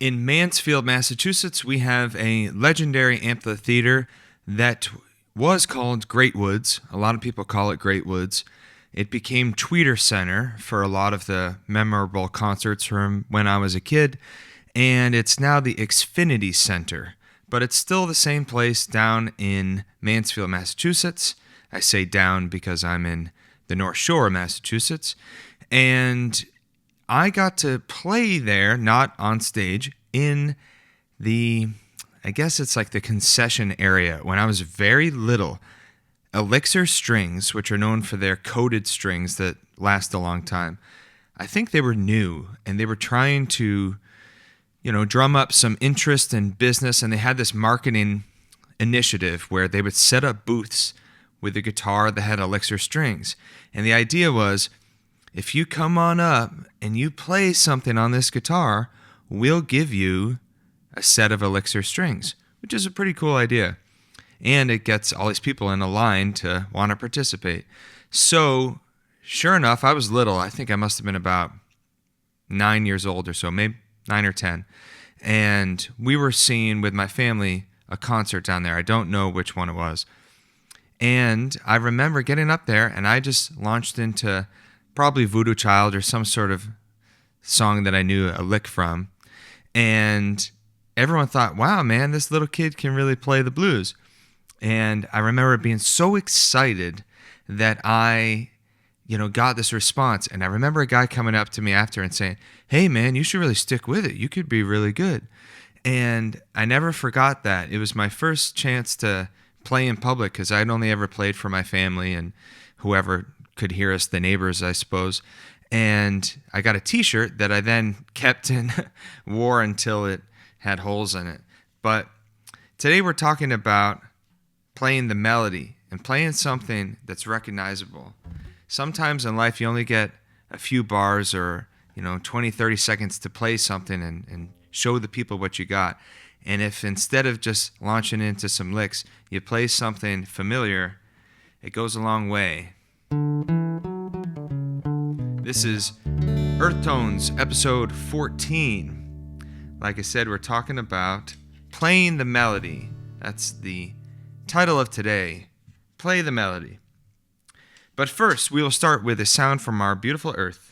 In Mansfield, Massachusetts, we have a legendary amphitheater that was called Great Woods. A lot of people call it Great Woods. It became Tweeter Center for a lot of the memorable concerts from when I was a kid, and it's now the Xfinity Center. But it's still the same place down in Mansfield, Massachusetts. I say down because I'm in the North Shore of Massachusetts. And I got to play there, not on stage, in I guess it's like the concession area when I was very little. Elixir Strings, which are known for their coated strings that last a long time, I think they were new and they were trying to, drum up some interest in business, and they had this marketing initiative where they would set up booths with a guitar that had Elixir Strings. And the idea was, if you come on up and you play something on this guitar, we'll give you a set of Elixir Strings, which is a pretty cool idea. And it gets all these people in a line to want to participate. So, sure enough, I was little. I think I must have been about 9 years old or so, maybe 9 or 10. And we were seeing with my family a concert down there. I don't know which one it was. And I remember getting up there and I just launched into probably Voodoo Child or some sort of song that I knew a lick from. And everyone thought, wow, man, this little kid can really play the blues. And I remember being so excited that I, got this response. And I remember a guy coming up to me after and saying, hey, man, you should really stick with it. You could be really good. And I never forgot that. It was my first chance to play in public because I'd only ever played for my family and whoever could hear us, the neighbors, I suppose. And I got a t-shirt that I then kept and wore until it had holes in it. But today we're talking about playing the melody and playing something that's recognizable. Sometimes in life you only get a few bars or 20, 30 seconds to play something and show the people what you got. And if instead of just launching into some licks, you play something familiar, it goes a long way. This is Earth Tones, episode 14. Like I said, we're talking about playing the melody. That's the title of today, Play the Melody. But first, we will start with a sound from our beautiful Earth.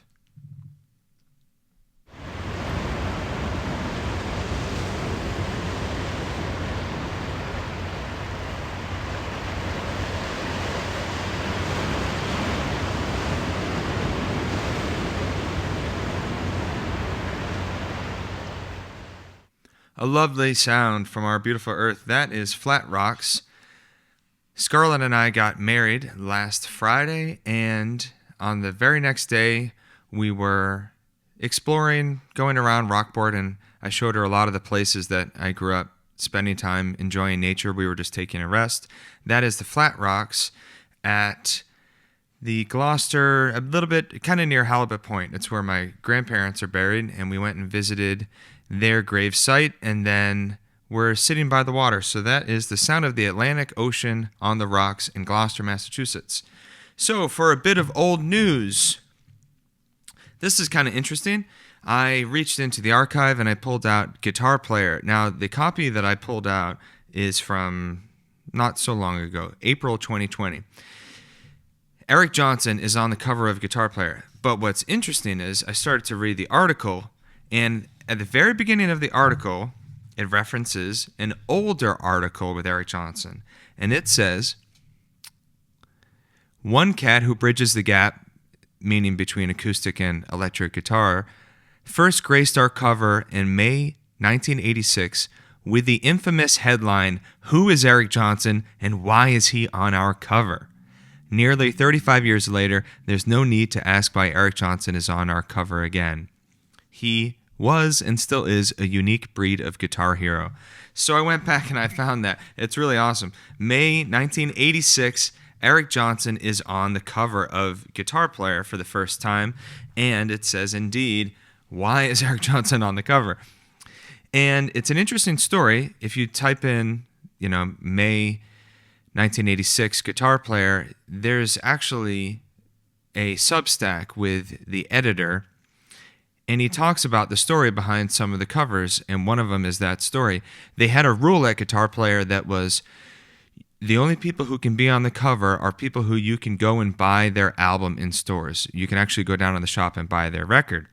A lovely sound from our beautiful Earth. That is Flat Rocks. Scarlett and I got married last Friday, and on the very next day, we were exploring, going around Rockport, and I showed her a lot of the places that I grew up spending time enjoying nature. We were just taking a rest. That is the Flat Rocks at the Gloucester, a little bit, kind of near Halibut Point. It's where my grandparents are buried, and we went and visited their grave site, and then we're sitting by the water. So that is the sound of the Atlantic Ocean on the rocks in Gloucester, Massachusetts. So for a bit of old news, this is kind of interesting. I reached into the archive and I pulled out Guitar Player. Now, the copy that I pulled out is from not so long ago, April 2020. Eric Johnson is on the cover of Guitar Player. But what's interesting is I started to read the article, and at the very beginning of the article, it references an older article with Eric Johnson. And it says, one cat who bridges the gap, meaning between acoustic and electric guitar, first graced our cover in May 1986 with the infamous headline, Who is Eric Johnson and why is he on our cover? Nearly 35 years later, there's no need to ask why Eric Johnson is on our cover again. He was and still is a unique breed of guitar hero. So I went back and I found that. It's really awesome. May 1986, Eric Johnson is on the cover of Guitar Player for the first time, and it says, indeed, why is Eric Johnson on the cover? And it's an interesting story. If you type in, May 1986 Guitar Player, there's actually a Substack with the editor. And he talks about the story behind some of the covers, and one of them is that story. They had a rule at Guitar Player that was the only people who can be on the cover are people who you can go and buy their album in stores. You can actually go down to the shop and buy their record.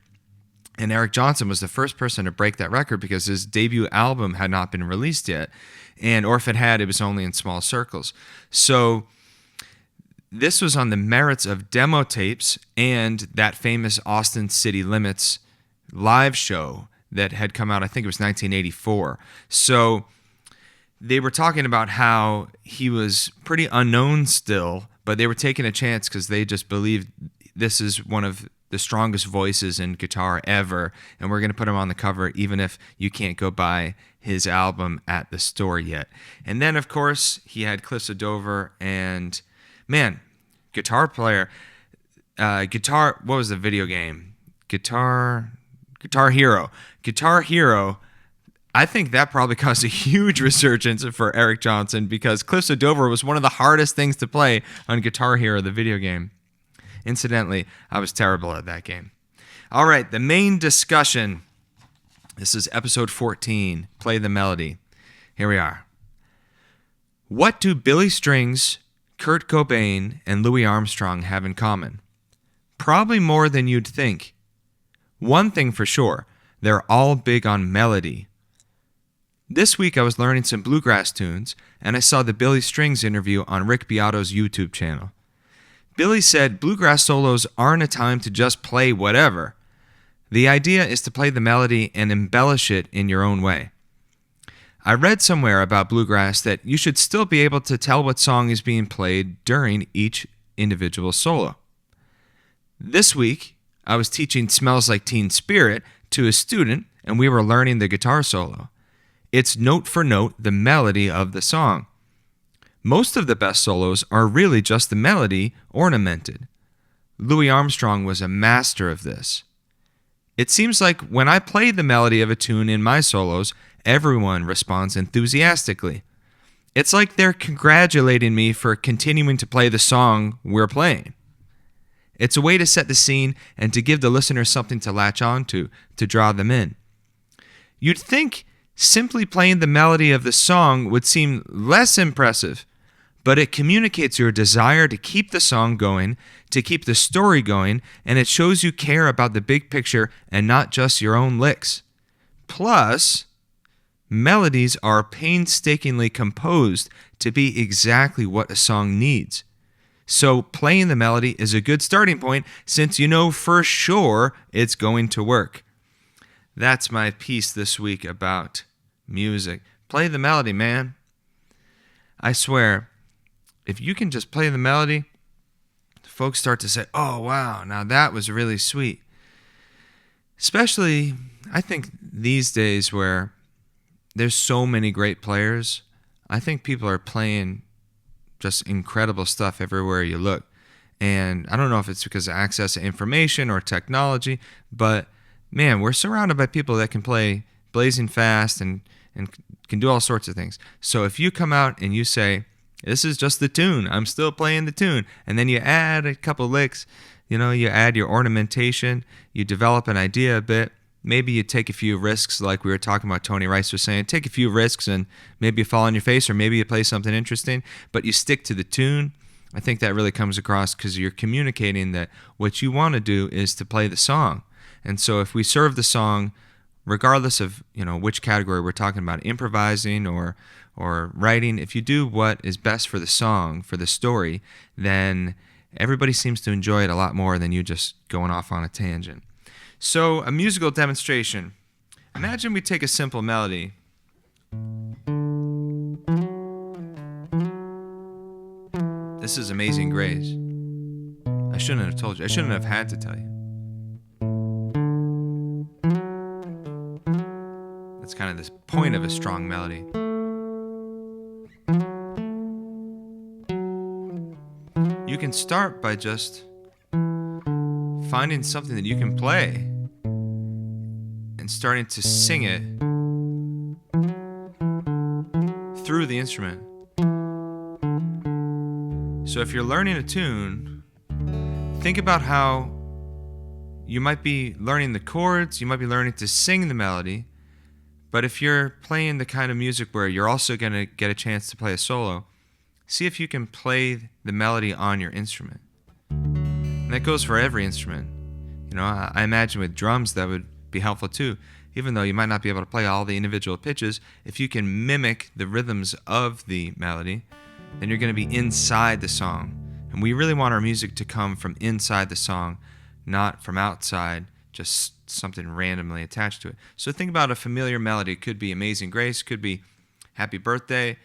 And Eric Johnson was the first person to break that record because his debut album had not been released yet. Or if it had, it was only in small circles. So this was on the merits of demo tapes and that famous Austin City Limits live show that had come out, I think it was 1984. So they were talking about how he was pretty unknown still, but they were taking a chance because they just believed this is one of the strongest voices in guitar ever, and we're going to put him on the cover even if you can't go buy his album at the store yet. And then, of course, he had Cliffs of Dover and, man, Guitar Player. What was the video game? Guitar Hero. Guitar Hero, I think that probably caused a huge resurgence for Eric Johnson because Cliffs of Dover was one of the hardest things to play on Guitar Hero, the video game. Incidentally, I was terrible at that game. All right, the main discussion. This is episode 14, Play the Melody. Here we are. What do Billy Strings, Kurt Cobain, and Louis Armstrong have in common? Probably more than you'd think. One thing for sure, they're all big on melody. This week I was learning some bluegrass tunes, and I saw the Billy Strings interview on Rick Beato's YouTube channel. Billy said bluegrass solos aren't a time to just play whatever. The idea is to play the melody and embellish it in your own way. I read somewhere about bluegrass that you should still be able to tell what song is being played during each individual solo. This week, I was teaching Smells Like Teen Spirit to a student, and we were learning the guitar solo. It's note for note the melody of the song. Most of the best solos are really just the melody ornamented. Louis Armstrong was a master of this. It seems like when I play the melody of a tune in my solos, everyone responds enthusiastically. It's like they're congratulating me for continuing to play the song we're playing. It's a way to set the scene and to give the listener something to latch on to draw them in. You'd think simply playing the melody of the song would seem less impressive, but it communicates your desire to keep the song going, to keep the story going, and it shows you care about the big picture and not just your own licks. Plus, melodies are painstakingly composed to be exactly what a song needs. So playing the melody is a good starting point since you know for sure it's going to work. That's my piece this week about music. Play the melody, man. I swear, if you can just play the melody, folks start to say, oh, wow, now that was really sweet. Especially, I think these days where there's so many great players, I think people are playing just incredible stuff everywhere you look. And I don't know if it's because of access to information or technology, but man, we're surrounded by people that can play blazing fast and can do all sorts of things. So if you come out and you say, this is just the tune, I'm still playing the tune, and then you add a couple licks, you add your ornamentation, you develop an idea a bit, maybe you take a few risks like we were talking about, Tony Rice was saying, take a few risks and maybe you fall on your face or maybe you play something interesting, but you stick to the tune. I think that really comes across because you're communicating that what you want to do is to play the song. And so if we serve the song, regardless of which category we're talking about, improvising or writing, if you do what is best for the song, for the story, then everybody seems to enjoy it a lot more than you just going off on a tangent. So a musical demonstration. Imagine we take a simple melody. This is Amazing Grace. I shouldn't have told you. I shouldn't have had to tell you. That's kind of this point of a strong melody. You can start by just finding something that you can play and starting to sing it through the instrument. So if you're learning a tune, think about how you might be learning the chords, you might be learning to sing the melody, but if you're playing the kind of music where you're also going to get a chance to play a solo, see if you can play the melody on your instrument. And that goes for every instrument. I imagine with drums that would be helpful too. Even though you might not be able to play all the individual pitches, if you can mimic the rhythms of the melody, then you're going to be inside the song. And we really want our music to come from inside the song, not from outside, just something randomly attached to it. So think about a familiar melody. It could be Amazing Grace, could be Happy Birthday,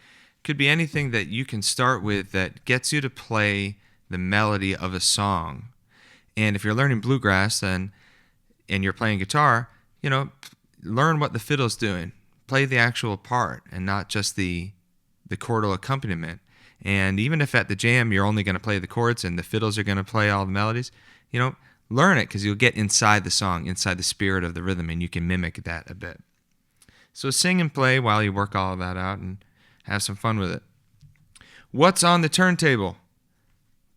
could be anything that you can start with that gets you to play the melody of a song. And if you're learning bluegrass and you're playing guitar, learn what the fiddle's doing. Play the actual part and not just the chordal accompaniment. And even if at the jam you're only going to play the chords and the fiddles are going to play all the melodies, learn it because you'll get inside the song, inside the spirit of the rhythm, and you can mimic that a bit. So sing and play while you work all of that out and have some fun with it. What's on the turntable?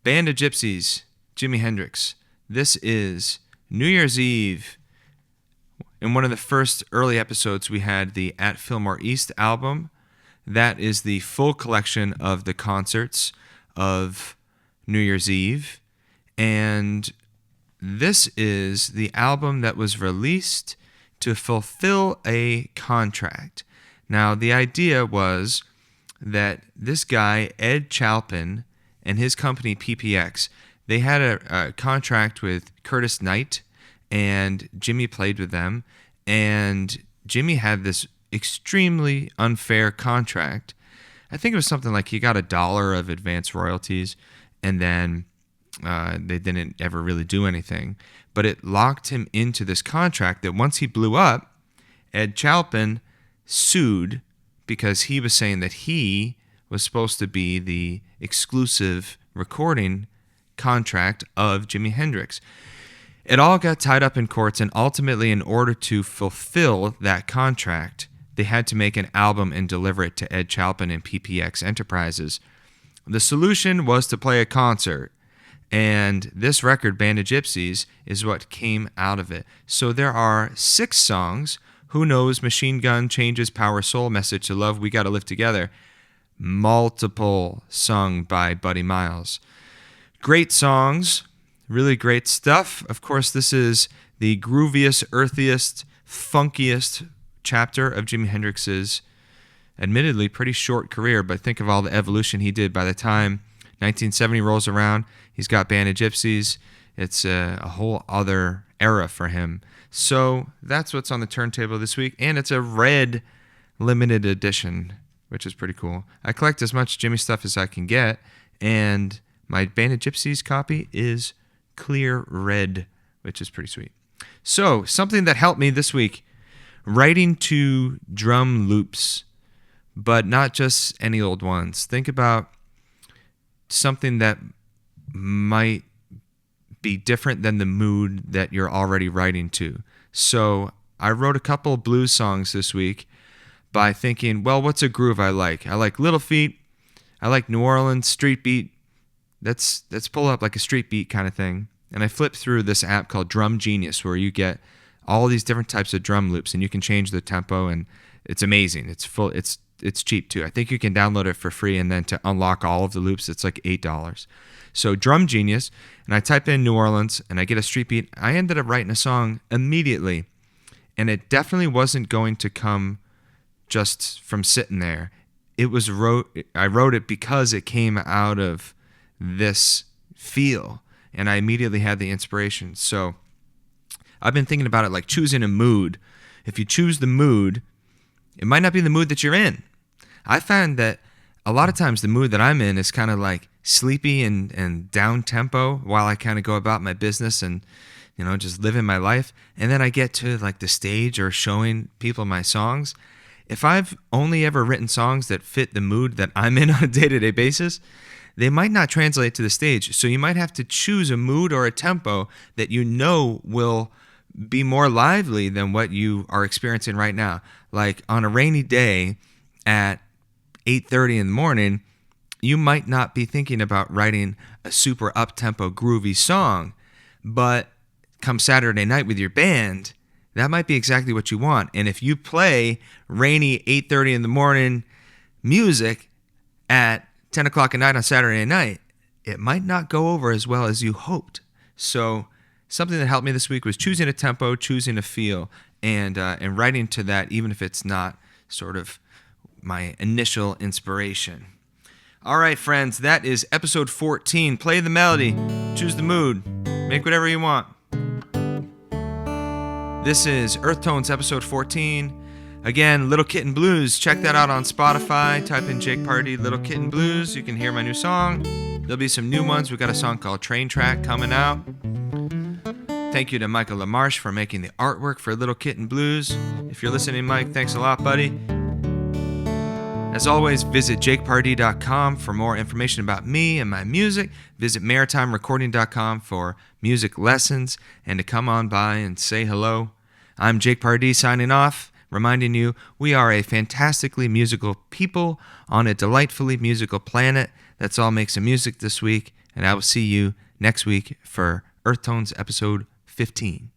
Band of Gypsys, Jimi Hendrix. This is New Year's Eve. In one of the first early episodes, we had the At Fillmore East album. That is the full collection of the concerts of New Year's Eve. And this is the album that was released to fulfill a contract. Now, the idea was that this guy, Ed Chalpin, and his company, PPX, they had a contract with Curtis Knight, and Jimmy played with them, and Jimmy had this extremely unfair contract. I think it was something like he got $1 of advance royalties, and then they didn't ever really do anything. But it locked him into this contract that once he blew up, Ed Chalpin sued because he was saying that he was supposed to be the exclusive recording contract of Jimi Hendrix. It all got tied up in courts, and ultimately, in order to fulfill that contract, they had to make an album and deliver it to Ed Chalpin and PPX Enterprises. The solution was to play a concert, and this record, Band of Gypsys, is what came out of it. So there are 6 songs. Who Knows, Machine Gun, Changes, Power, Soul, Message to Love, We Gotta Live Together. Multiple sung by Buddy Miles. Great songs, really great stuff. Of course, this is the grooviest, earthiest, funkiest chapter of Jimi Hendrix's admittedly pretty short career, but think of all the evolution he did. By the time 1970 rolls around, he's got Band of Gypsys. It's a whole other era for him. So that's what's on the turntable this week, and it's a red limited edition, which is pretty cool. I collect as much Jimmy stuff as I can get, and my Band of Gypsys copy is clear red, which is pretty sweet. So, something that helped me this week, writing to drum loops, but not just any old ones. Think about something that might be different than the mood that you're already writing to. So, I wrote a couple of blues songs this week by thinking, well, what's a groove I like? I like Little Feat. I like New Orleans street beat. Let's pull up like a street beat kind of thing. And I flipped through this app called Drum Genius, where you get all these different types of drum loops, and you can change the tempo, and it's amazing. It's full. It's cheap too. I think you can download it for free, and then to unlock all of the loops, it's like $8. So Drum Genius, and I type in New Orleans, and I get a street beat. I ended up writing a song immediately, and it definitely wasn't going to come just from sitting there. I wrote it because it came out of this feel, and I immediately had the inspiration. So I've been thinking about it like choosing a mood. If you choose the mood, it might not be the mood that you're in. I find that a lot of times the mood that I'm in is kind of like sleepy and down tempo while I kind of go about my business and just living my life. And then I get to like the stage or showing people my songs. If I've only ever written songs that fit the mood that I'm in on a day-to-day basis, they might not translate to the stage. So you might have to choose a mood or a tempo that you know will be more lively than what you are experiencing right now. Like on a rainy day at 8:30 in the morning, you might not be thinking about writing a super up-tempo groovy song, but come Saturday night with your band, that might be exactly what you want. And if you play rainy 8:30 in the morning music at 10 o'clock at night on Saturday night, it might not go over as well as you hoped. So something that helped me this week was choosing a tempo, choosing a feel, and writing to that, even if it's not sort of my initial inspiration. All right, friends, that is episode 14. Play the melody, choose the mood, make whatever you want. This is Earth Tones episode 14. Again, Little Kitten Blues. Check that out on Spotify. Type in Jake Pardee, Little Kitten Blues. You can hear my new song. There'll be some new ones. We've got a song called Train Track coming out. Thank you to Michael LaMarche for making the artwork for Little Kitten Blues. If you're listening, Mike, thanks a lot, buddy. As always, visit jakepardee.com for more information about me and my music. Visit maritimerecording.com for music lessons and to come on by and say hello. I'm Jake Pardee signing off, reminding you we are a fantastically musical people on a delightfully musical planet. That's all makes some music this week, and I will see you next week for Earth Tones episode 15.